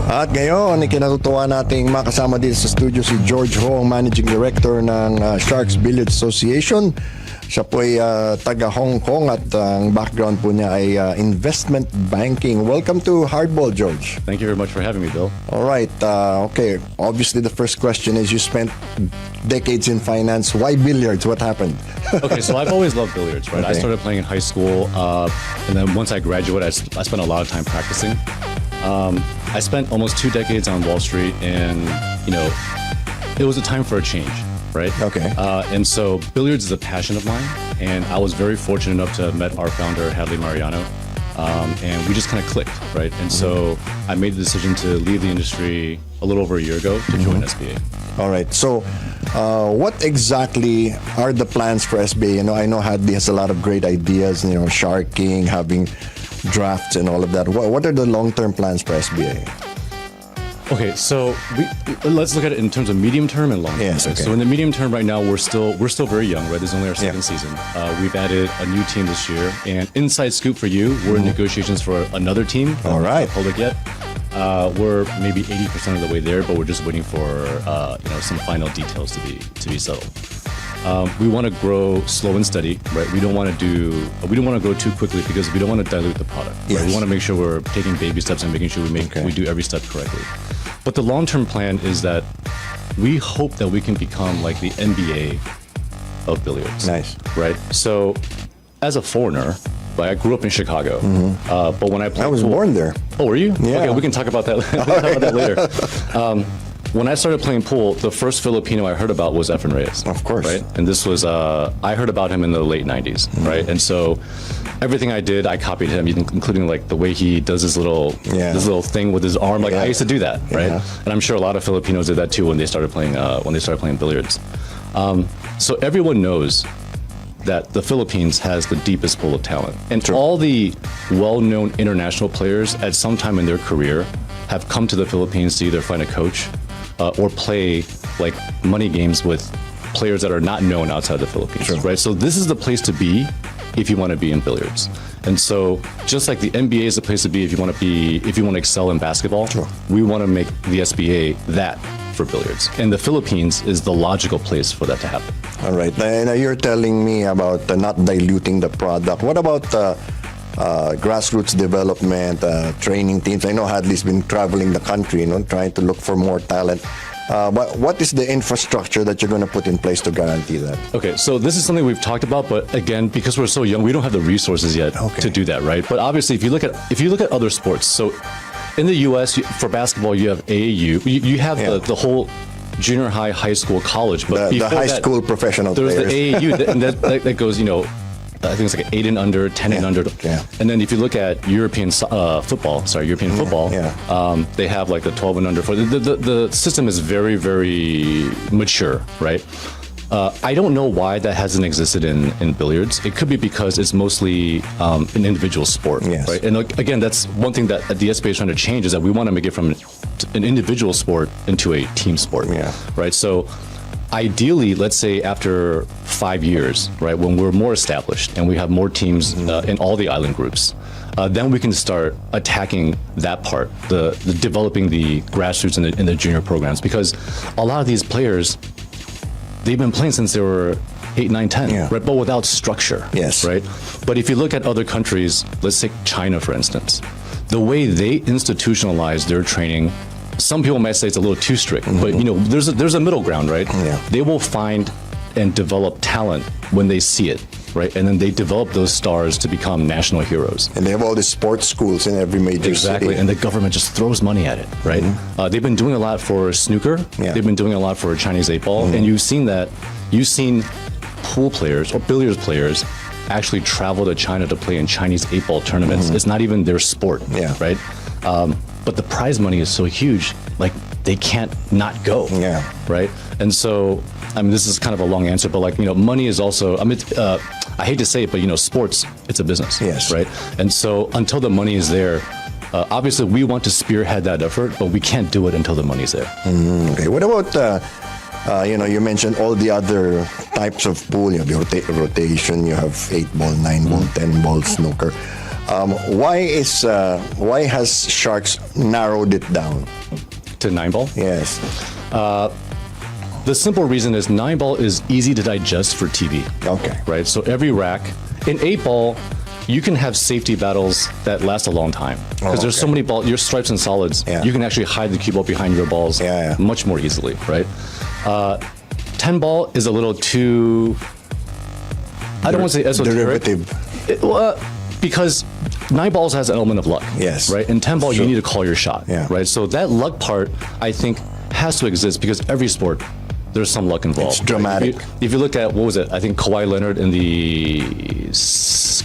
At ngayon, ikinatutuwa nating makasama dito sa studio si George Ho, ang Managing Director ng Sharks Billiard Association. Siya po ay taga Hong Kong at ang background po niya ay investment banking. Welcome to Hardball, George. Thank you very much for having me, Bill. All right. Okay. Obviously, the first question is you spent decades in finance. Why billiards? What happened? Okay, so I've always loved billiards, right? I Okay. started playing in high school, and then once I graduated, I spent a lot of time practicing. I spent almost 2 decades on Wall Street, and it was a time for a change, right? Okay. And so billiards is a passion of mine, and I was very fortunate enough to have met our founder, Hadley Mariano, and we just kind of clicked, right? And so I made the decision to leave the industry a little over a year ago to join SBA. All right. So, what exactly are the plans for SBA? I know Hadley has a lot of great ideas, sharking, having drafts and all of that. What are the long-term plans for SBA? Okay, so let's look at it in terms of medium term and long term. Yes, okay. So in the medium term right now, we're still very young, right? This is only our second season. We've added a new team this year, and inside scoop for you, we're in negotiations for another team. All right. Not public yet. We're maybe 80% of the way there, but we're just waiting for some final details to be settled. We want to grow slow and steady, right? We don't want to grow too quickly because we don't want to dilute the product. Right? Yes. We want to make sure we're taking baby steps and making sure we do every step correctly. But the long-term plan is that we hope that we can become like the NBA of billiards. Nice. Right? So, as a foreigner, I grew up in Chicago, but when I played I was pool- born there. Oh, were you? Yeah. Okay, we can talk about that, later. when I started playing pool, the first Filipino I heard about was Efren Reyes. Of course. Right? And this was, I heard about him in the late 90s, right? And so everything I did, I copied him, including like the way he does his little thing with his arm. Like I used to do that, right? And I'm sure a lot of Filipinos did that too when they started playing billiards. So everyone knows that the Philippines has the deepest pool of talent. And all the well-known international players at some time in their career have come to the Philippines to either find a coach or play like money games with players that are not known outside the Philippines, right? So this is the place to be if you want to be in billiards. And so just like the NBA is the place to be if you want to excel in basketball, we want to make the SBA that for billiards. And the Philippines is the logical place for that to happen. All right. Now you're telling me about not diluting the product. What about grassroots development, training teams? I know Hadley's been traveling the country, trying to look for more talent. But what is the infrastructure that you're going to put in place to guarantee that? Okay, so this is something we've talked about, but again, because we're so young, we don't have the resources yet to do that, right? But obviously, if you look at other sports, so in the U.S. for basketball, you have AAU, you have the whole junior high school, college, but the high school professional there's players. The AAU, and that goes, I think it's like 8 and under, 10 and under. Yeah. And then if you look at European football, they have like the 12 and under. The system is very, very mature, right? I don't know why that hasn't existed in billiards. It could be because it's mostly an individual sport, right? And again, that's one thing that the SBA is trying to change, is that we want to make it from an individual sport into a team sport, right? So ideally, let's say after 5 years, right, when we're more established and we have more teams in all the island groups, then we can start attacking that part, the developing the grassroots in the junior programs, because a lot of these players, they've been playing since they were 8, 9, 10, right? But without structure, right? But if you look at other countries, let's take China, for instance, the way they institutionalize their training, some people might say it's a little too strict, but there's a middle ground, right? They will find and develop talent when they see it, right? And then they develop those stars to become national heroes. And they have all the sports schools in every major city. And the government just throws money at it, right? They've been doing a lot for snooker. They've been doing a lot for Chinese 8-ball. And you've seen pool players or billiards players actually travel to China to play in Chinese 8-ball tournaments. It's not even their sport, right? But the prize money is so huge, like they can't not go, right? And so, I mean, this is kind of a long answer, but like, money is also, I mean, I hate to say it, but sports, it's a business, right? And so until the money is there, obviously we want to spearhead that effort, but we can't do it until the money's there. Okay, what about, you mentioned all the other types of pool, you have the rotation, you have 8-ball, 9-ball, 10-ball snooker. Why has Sharks narrowed it down to 9-ball? Yes. The simple reason is 9-ball is easy to digest for TV. Okay. Right. So every rack in 8-ball, you can have safety battles that last a long time because there's so many balls. Your stripes and solids, you can actually hide the cue ball behind your balls much more easily. Right. 10-ball is a little too. I don't want to say esoteric. Derivative. Because 9-balls has an element of luck. Yes. Right? In 10-ball, you need to call your shot. Right? So that luck part, I think, has to exist because every sport, there's some luck involved. It's dramatic. If you look at, what was it? I think Kawhi Leonard in the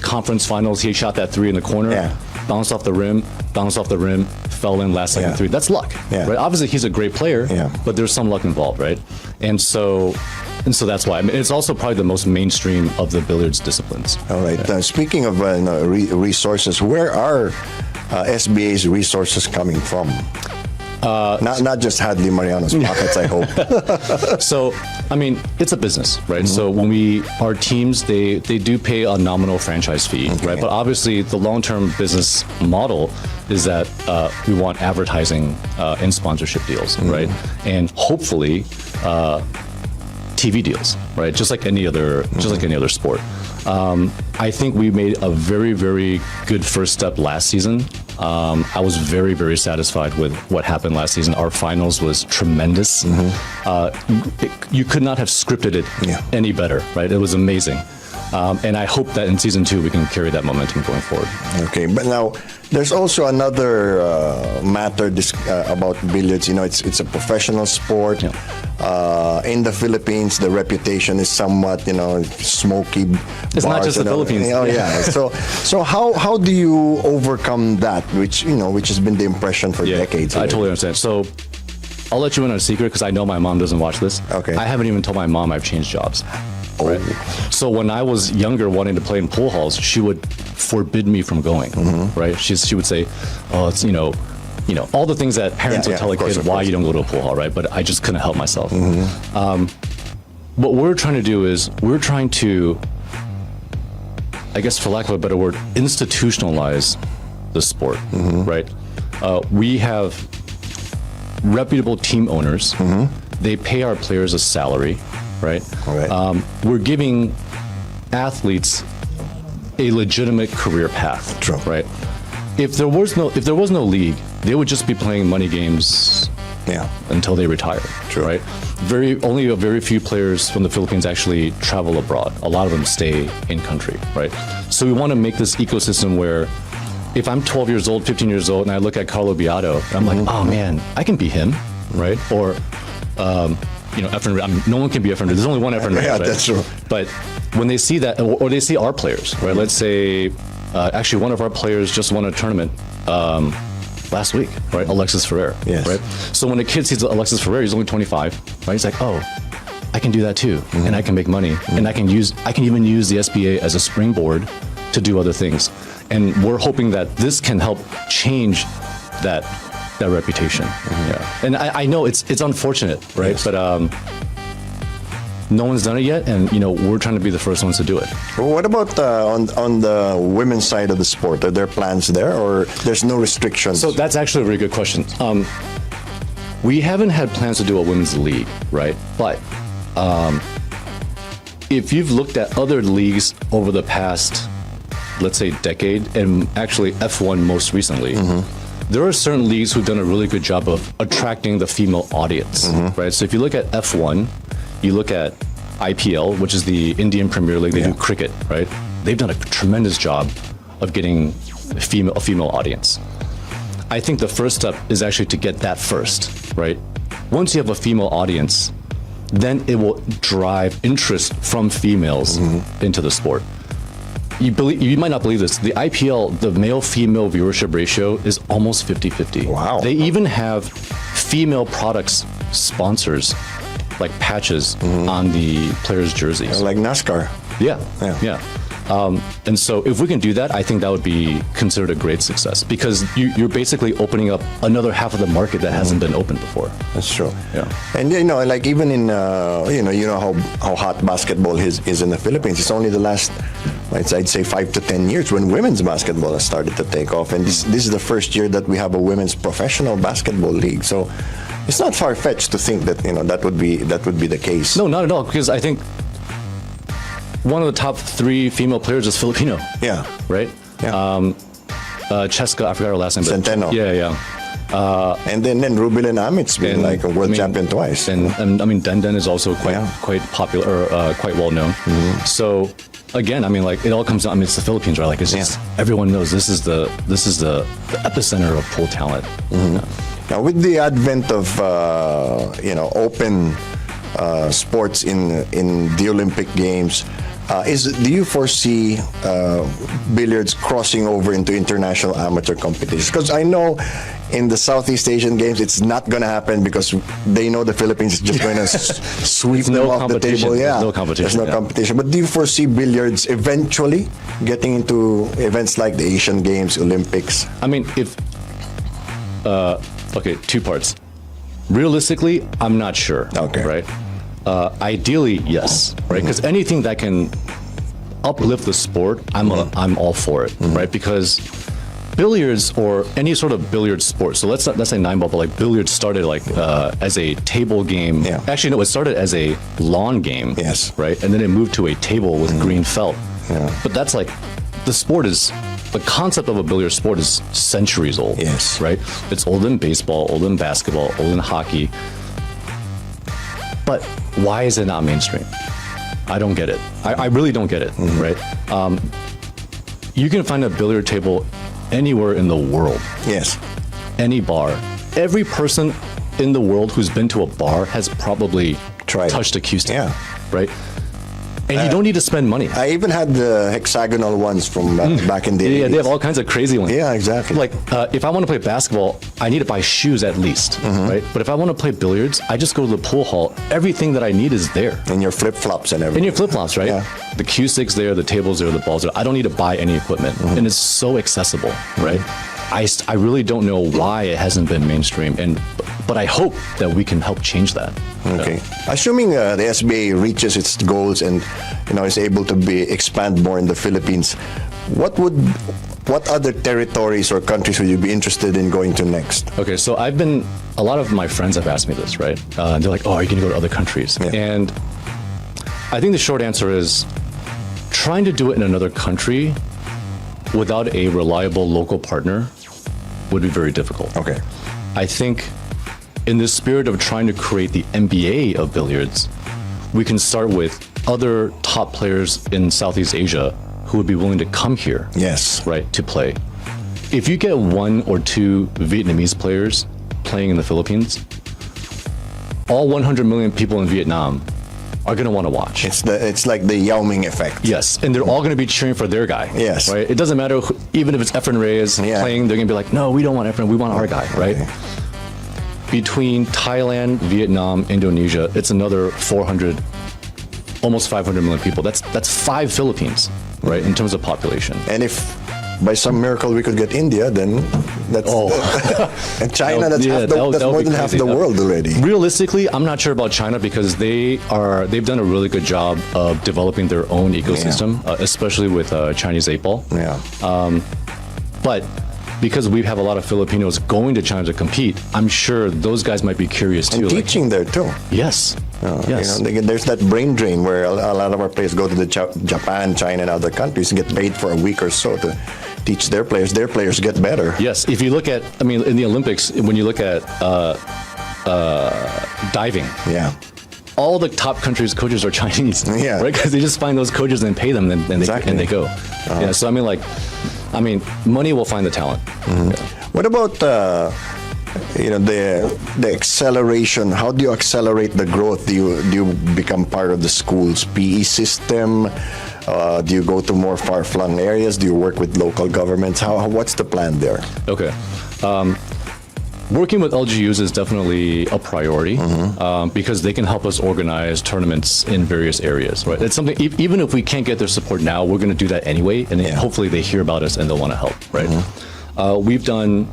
conference finals, he shot that 3 in the corner, bounced off the rim, fell in last second 3. That's luck. Right? Obviously, he's a great player, but there's some luck involved, right? And so that's why. I mean, it's also probably the most mainstream of the billiards disciplines. All right. Speaking of resources, where are SBA's resources coming from? Not just Hadley Mariano's pockets, I hope. So, I mean, it's a business, right? So when our teams, they do pay a nominal franchise fee, right? But obviously, the long-term business model is that we want advertising and sponsorship deals, right? And hopefully, TV deals, right? Just like any other sport. I think we made a very, very good first step last season. I was very, very satisfied with what happened last season. Our finals was tremendous. You could not have scripted it any better, right? It was amazing. And I hope that in season 2 we can carry that momentum going forward. Okay, but now there's also another matter about billiards. You know, it's a professional sport. Yeah. In the Philippines, the reputation is somewhat, smoky. It's not just the Philippines. Oh yeah. So how do you overcome that, which has been the impression for decades? I totally understand. So I'll let you in on a secret because I know my mom doesn't watch this. Okay. I haven't even told my mom I've changed jobs. Right? So when I was younger, wanting to play in pool halls, she would forbid me from going. Right? She would say, "Oh, it's all the things that parents would tell a kid why you don't go to a pool hall." Right? But I just couldn't help myself. What we're trying to do is we're trying to, I guess, for lack of a better word, institutionalize the sport. Right? We have reputable team owners. They pay our players a salary. Right? We're giving athletes a legitimate career path. True. Right? If there was no league, they would just be playing money games until they retire. True. Right? Only a very few players from the Philippines actually travel abroad. A lot of them stay in country. Right? So we want to make this ecosystem where if I'm 12 years old, 15 years old, and I look at Carlo Beato, I'm like, oh man, I can be him. Right? Or Efren, no one can be Efren. There's only one Efren. Yeah, right? that's true. But when they see that, or they see our players, right? Let's say, actually, one of our players just won a tournament last week, right? Alexis Ferrer. Yes. Right. So when a kid sees Alexis Ferrer, he's only 25, right? He's like, oh, I can do that too, and I can make money, and I can even use the SBA as a springboard to do other things. And we're hoping that this can help change that reputation. Yeah. And I know it's unfortunate, right? Yes. But no one's done it yet, and we're trying to be the first ones to do it. Well, what about on the women's side of the sport? Are there plans there, or there's no restrictions? So that's actually a really good question. We haven't had plans to do a women's league, right? But if you've looked at other leagues over the past, let's say, decade, and actually F1 most recently, there are certain leagues who've done a really good job of attracting the female audience, right? So if you look at F1, you look at IPL, which is the Indian Premier League, they do cricket, right? They've done a tremendous job of getting a female audience. I think the first step is actually to get that first, right? Once you have a female audience, then it will drive interest from females into the sport. You might not believe this. The IPL, the male-female viewership ratio is almost 50-50. Wow. They even have female products sponsors, like patches on the players' jerseys. Like NASCAR. Yeah. And so if we can do that, I think that would be considered a great success because you're basically opening up another half of the market that hasn't been opened before. That's true. Yeah. And like even in how hot basketball is in the Philippines. It's only the last, I'd say 5 to 10 years when women's basketball has started to take off, and this is the first year that we have a women's professional basketball league. So it's not far-fetched to think that that would be the case. No, not at all, because I think one of the top 3 female players is Filipino. Yeah. Right? Yeah. Cheska, I forgot her last name. But Centeno. Yeah. And then Rubilin Amit's been like a world champion twice. And I mean, Den is also quite popular, or quite well known. So again, I mean, like it all comes down. I mean, it's the Philippines, right? Like it's just everyone knows this is the epicenter of pool talent. Now, with the advent of open sports in the Olympic Games, do you foresee billiards crossing over into international amateur competitions? Because I know in the Southeast Asian Games it's not going to happen because they know the Philippines is just going to sweep them off the table. Yeah, There's no competition. There's no competition. But do you foresee billiards eventually getting into events like the Asian Games, Olympics? I mean, okay, 2 parts. Realistically, I'm not sure. Okay. Right? Ideally, yes. Right? Because anything that can uplift the sport, I'm all for it. Right? Because billiards or any sort of billiard sport. So let's say 9-ball, but like billiards started like as a table game. Yeah. Actually, no, it started as a lawn game. Yes. Right? And then it moved to a table with green felt. Yeah. But that's like the concept of a billiard sport is centuries old. Yes. Right? It's older than baseball, older than basketball, older than hockey. But why is it not mainstream? I don't get it. I really don't get it, right? You can find a billiard table anywhere in the world, Yes. any bar. Every person in the world who's been to a bar has probably Tried it. touched a cue stick, Yeah. right? And you don't need to spend money. I even had the hexagonal ones from back in the 80s. Yeah, they have all kinds of crazy ones. Yeah, exactly. Like, if I want to play basketball, I need to buy shoes at least, right? But if I want to play billiards, I just go to the pool hall. Everything that I need is there. And your flip-flops and everything. And your flip-flops, right? Yeah. The cue stick's there, the table's there, the ball's there. I don't need to buy any equipment. And it's so accessible, right? I really don't know why it hasn't been mainstream, but I hope that we can help change that. Okay. Assuming the SBA reaches its goals and is able to expand more in the Philippines, what other territories or countries would you be interested in going to next? Okay, so a lot of my friends have asked me this, right? They're like, oh, are you going to go to other countries? Yeah. And I think the short answer is trying to do it in another country without a reliable local partner would be very difficult. Okay. I think in the spirit of trying to create the NBA of billiards, we can start with other top players in Southeast Asia who would be willing to come here, Yes. right, to play. If you get 1 or 2 Vietnamese players playing in the Philippines, all 100 million people in Vietnam are going to want to watch. It's like the Yao Ming effect. Yes, and they're all going to be cheering for their guy. Yes. Right? It doesn't matter, even if it's Efren Reyes Yeah. playing, they're going to be like, no, we don't want Efren, we want our guy, right? Okay. Between Thailand, Vietnam, Indonesia, it's another 400, almost 500 million people. That's 5 Philippines, right, in terms of population. And if by some miracle we could get India, then that's and China. That's more than half the world already. Realistically, I'm not sure about China because they've done a really good job of developing their own ecosystem, especially with Chinese 8-ball. Yeah. But because we have a lot of Filipinos going to China to compete, I'm sure those guys might be curious too. And teaching there too. Yes. Yes. There's that brain drain where a lot of our players go to the Japan, China, and other countries and get paid for a week or so to teach their players. Their players get better. Yes. If you look at, in the Olympics, when you look at diving, Yeah. all the top countries' coaches are Chinese. Yeah. Right? Because they just find those coaches and pay them, and they go. Yeah. So money will find the talent. Mm-hmm. Yeah. What about the acceleration? How do you accelerate the growth? Do you become part of the school's PE system? Do you go to more far-flung areas? Do you work with local governments? What's the plan there? Okay. Working with LGUs is definitely a priority because they can help us organize tournaments in various areas. Right? It's something. Even if we can't get their support now, we're going to do that anyway, and hopefully they hear about us and they'll want to help. Right? We've done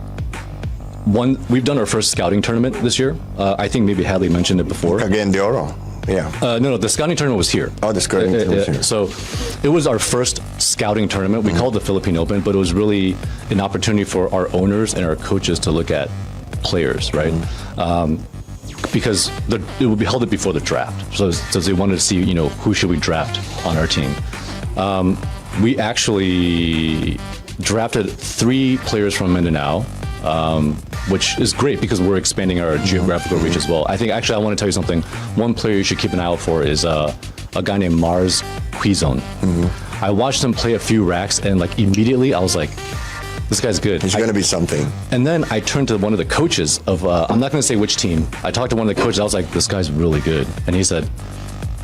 our first scouting tournament this year. I think maybe Hadley mentioned it before. Again, de Oro. Yeah. No, the scouting tournament was here. Oh, the scouting tournament was here. So it was our first scouting tournament. We called it the Philippine Open, but it was really an opportunity for our owners and our coaches to look at players, right? Because it would be held before the draft. So they wanted to see, who should we draft on our team. We actually drafted 3 players from Mindanao, which is great because we're expanding our geographical reach as well. I want to tell you something. One player you should keep an eye out for is a guy named Mars Quizon. I watched him play a few racks, and immediately I was like, this guy's good. He's going to be something. And then I turned to one of the coaches of, I'm not going to say which team. I talked to one of the coaches. I was like, this guy's really good. And he said,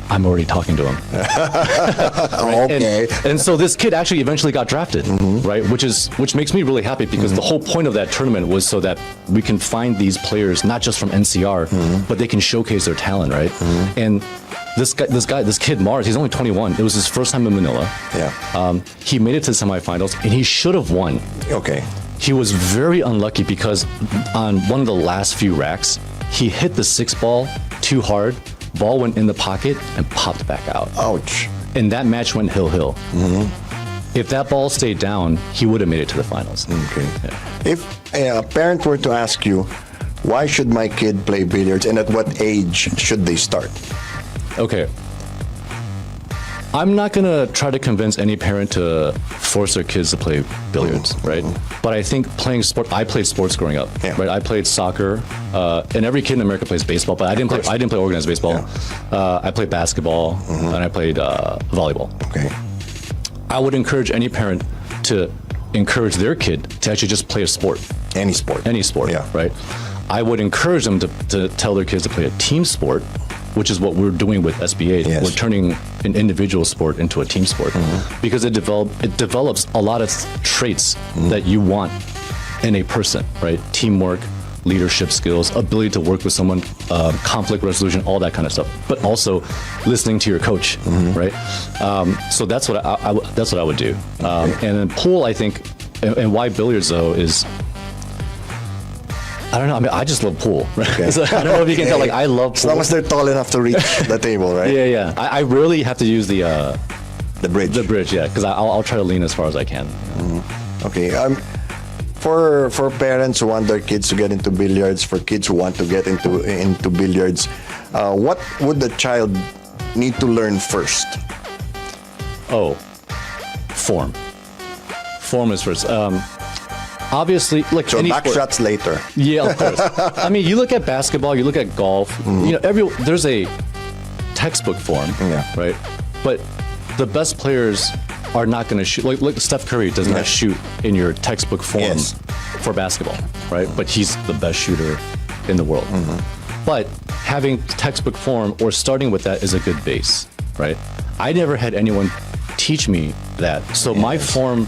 I'm already talking to him. Okay. And so this kid actually eventually got drafted, right? Which makes me really happy because the whole point of that tournament was so that we can find these players not just from NCR, but they can showcase their talent, right? And this kid Mars, he's only 21. It was his first time in Manila. Yeah. He made it to the semifinals, and he should have won. Okay. He was very unlucky because on one of the last few racks, he hit the 6 ball too hard. Ball went in the pocket and popped back out. Ouch. And that match went hill. If that ball stayed down, he would have made it to the finals. Okay. Yeah. If a parent were to ask you, why should my kid play billiards and at what age should they start? Okay. I'm not going to try to convince any parent to force their kids to play billiards, right? But I think playing sport, I played sports growing up, right? I played soccer, and every kid in America plays baseball, but I didn't play organized baseball. I played basketball, and I played volleyball. Okay. I would encourage any parent to encourage their kid to actually just play a sport. Any sport. Any sport, right? I would encourage them to tell their kids to play a team sport, which is what we're doing with SBA. Yes. We're turning an individual sport into a team sport because it develops a lot of traits that you want in a person, right? Teamwork, leadership skills, ability to work with someone, conflict resolution, all that kind of stuff. But also listening to your coach, right? So that's what I would do. And then pool, I think, and why billiards though is, I don't know. I mean, I just love pool. Right? Okay. So I don't know if you can tell. Like, I love pool. As long as they're tall enough to reach the table, right? Yeah. I rarely have to use the bridge. The bridge, yeah, because I'll try to lean as far as I can. Okay. For parents who want their kids to get into billiards, for kids who want to get into billiards, what would the child need to learn first? Oh, form. Form is first. Obviously, like So any back sport, shots later. Yeah, of course. I mean, you look at basketball, you look at golf. You know, there's a textbook form, right? But the best players are not going to shoot. Like Steph Curry does not shoot in your textbook form for basketball, right? But he's the best shooter in the world. But having textbook form or starting with that is a good base, right? I never had anyone teach me that. So my form,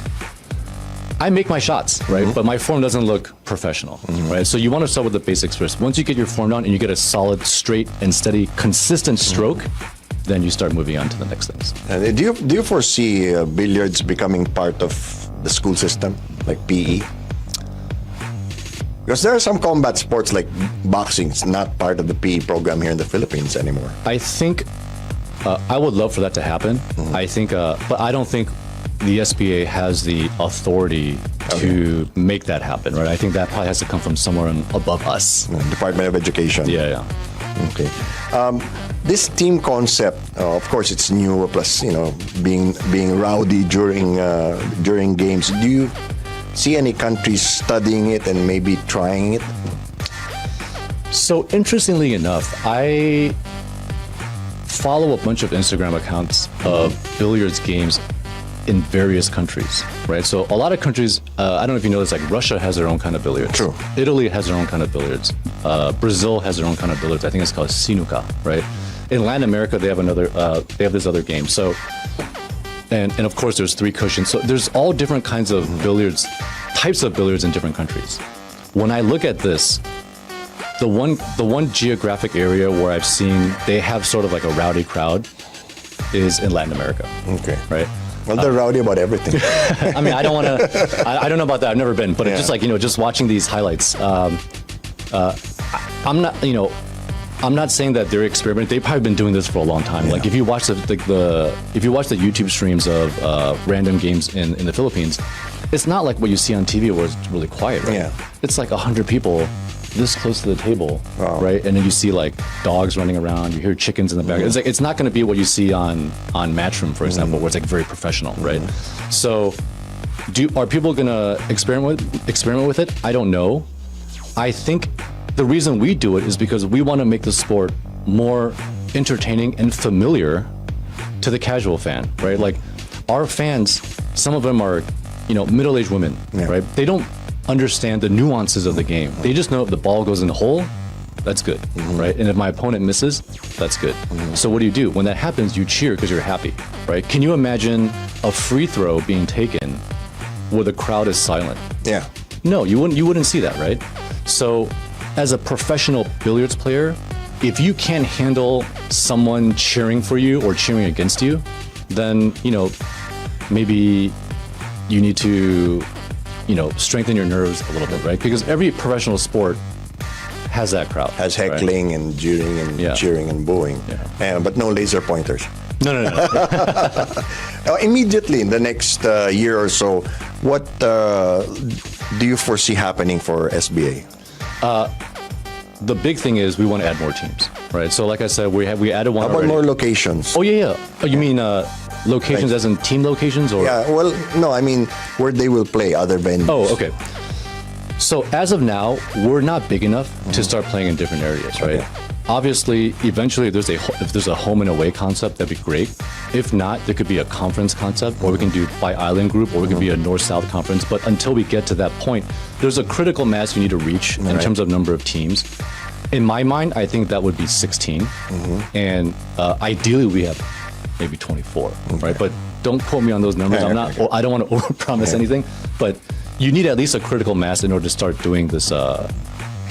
I make my shots, right? But my form doesn't look professional, right? So you want to start with the basics first. Once you get your form down and you get a solid, straight and steady, consistent stroke, then you start moving on to the next things. Do you foresee billiards becoming part of the school system, like PE? Because there are some combat sports like boxing. It's not part of the PE program here in the Philippines anymore. I think I would love for that to happen. I think, but I don't think the SBA has the authority to make that happen, right? I think that probably has to come from somewhere above us. Department of Education. Yeah. Okay. This team concept, of course, it's new. Plus, being rowdy during games. Do you see any countries studying it and maybe trying it? So interestingly enough, I follow a bunch of Instagram accounts of billiards games in various countries, right? So a lot of countries, I don't know if you know this, like Russia has their own kind of billiards. True. Italy has their own kind of billiards. Brazil has their own kind of billiards. I think it's called sinuca, right? In Latin America, they have this other game. So, and of course there's three cushions. So there's all different kinds of billiards, types of billiards in different countries. When I look at this, the one geographic area where I've seen they have sort of like a rowdy crowd is in Latin America. Okay. Right? Well, they're rowdy about everything. I mean, I don't want to. I don't know about that. I've never been, but it's just like just watching these highlights. I'm not. I'm not saying that they're experimenting. They've probably been doing this for a long time. Like if you watch the YouTube streams of random games in the Philippines, it's not like what you see on TV where it's really quiet. Right? Yeah. It's like 100 people this close to the table, right? And then you see like dogs running around. You hear chickens in the back. It's like it's not going to be what you see on Matchroom, for example, where it's like very professional, right? So, are people going to experiment with it? I don't know. I think the reason we do it is because we want to make the sport more entertaining and familiar to the casual fan, right? Like our fans, some of them are, middle-aged women, right? They don't understand the nuances of the game. They just know if the ball goes in the hole, that's good, right? And if my opponent misses, that's good. So what do? When that happens, you cheer because you're happy, right? Can you imagine a free throw being taken where the crowd is silent? Yeah. No, you wouldn't see that, right? So as a professional billiards player, if you can't handle someone cheering for you or cheering against you, then, maybe you need to strengthen your nerves a little bit, right? Because every professional sport has that crowd. Has heckling and jeering and cheering and booing. Yeah. But no laser pointers. No. Immediately in the next year or so, what do you foresee happening for SBA? The big thing is we want to add more teams, right? So like I said, we added one. How about more locations? Oh, yeah. Oh, you mean Locations as in team locations, or Yeah, well, no, I mean where they will play, other venues. Oh, okay. So as of now, we're not big enough to start playing in different areas, right? Okay. Obviously, eventually, if there's a home and away concept, that'd be great. If not, there could be a conference concept, or we can do by island group, or we can be a north-south conference. But until we get to that point, there's a critical mass you need to reach in terms of number of teams. In my mind, I think that would be 16, and ideally we have maybe 24, right? But don't quote me on those numbers. I'm not. I don't want to overpromise anything, but you need at least a critical mass in order to start doing this.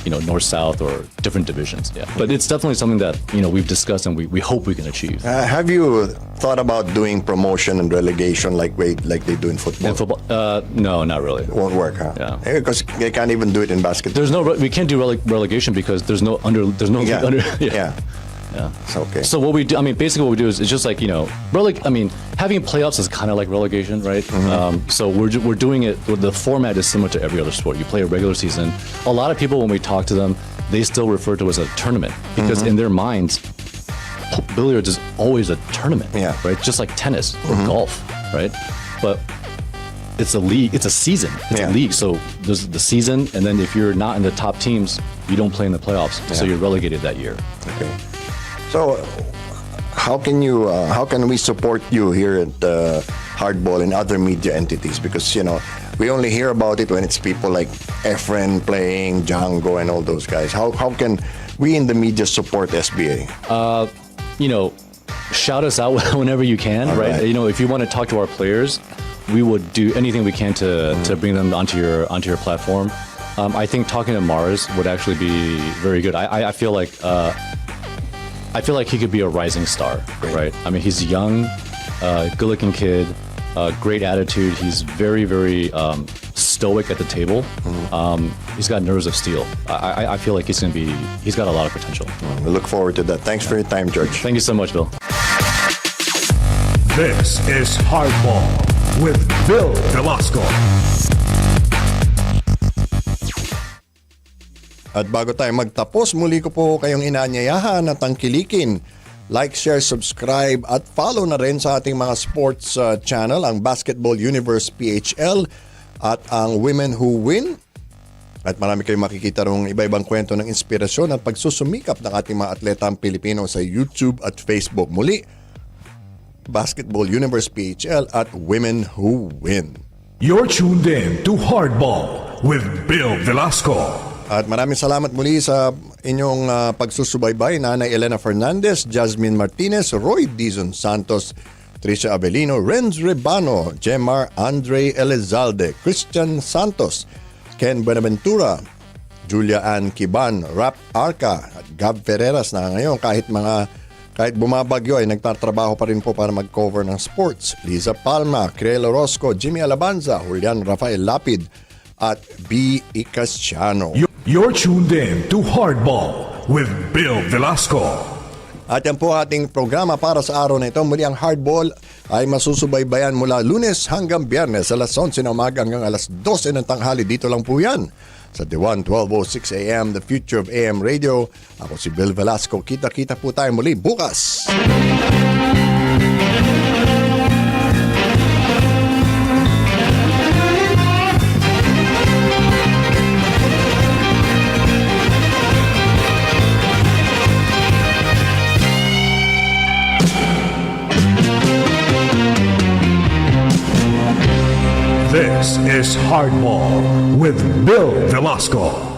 North-south or different divisions. Yeah, but it's definitely something that we've discussed and we hope we can achieve. Have you thought about doing promotion and relegation like they do in football? In football, no, not really. It won't work, huh? Yeah. Because they can't even do it in basketball. We can't do relegation because there's no league under. Yeah. It's okay. So what we do, basically what we do is it's just like, having playoffs is kind of like relegation, right? So we're doing it, the format is similar to every other sport. You play a regular season. A lot of people, when we talk to them, they still refer to it as a tournament because in their minds, billiards is always a tournament, right? Just like tennis or golf, right? But it's a league, it's a season, it's a league. So there's the season, and then if you're not in the top teams, you don't play in the playoffs. So you're relegated that year. Okay. So, how can we support you here at Hardball and other media entities? Because we only hear about it when it's people like Efren playing, Django, and all those guys. How can we in the media support SBA? Shout us out whenever you can, right? If you want to talk to our players, we would do anything we can to bring them onto your platform. I think talking to Mars would actually be very good. I feel like he could be a rising star, right? He's young, good-looking kid, great attitude. He's very, very stoic at the table. He's got nerves of steel. I feel like he's got a lot of potential. We look forward to that. Thanks for your time, George. Thank you so much, Bill. This is Hardball with Bill Velasco. At bago tayo magtapos, muli ko po kayong inaanyayahan na tangkilikin. Like, share, subscribe at follow na rin sa ating mga sports channel, ang Basketball Universe PHL at ang Women Who Win. At marami kayong makikita rong iba-ibang kwento ng inspirasyon at pagsusumikap ng ating mga atletang Pilipino sa YouTube at Facebook. Muli, Basketball Universe PHL at Women Who Win. You're tuned in to Hardball with Bill Velasco. At maraming salamat muli sa inyong pagsusubaybay, Nanay Elena Fernandez, Jasmine Martinez, Roy Dizon Santos, Tricia Avelino, Renz Rebano, Jemar Andre Elizalde, Christian Santos, Ken Buenaventura, Julia Ann Kiban, Rap Arca, at Gab Ferreras na ngayon kahit bumabagyo ay nagtatrabaho pa rin po para mag-cover ng sports. Liza Palma, Creel Orozco, Jimmy Alabanza, Julian Rafael Lapid, at B. Icasiano. You're tuned in to Hardball with Bill Velasco. At yan po ating programa para sa araw na ito. Muli ang Hardball ay masusubaybayan mula Lunes hanggang Biyernes alas 11 ng umaga hanggang alas 12 ng tanghali. Dito lang po yan sa DWAN 1206 AM, The Future of AM Radio. Ako si Bill Velasco. Kita-kita po tayo muli bukas. This is Hardball with Bill Velasco.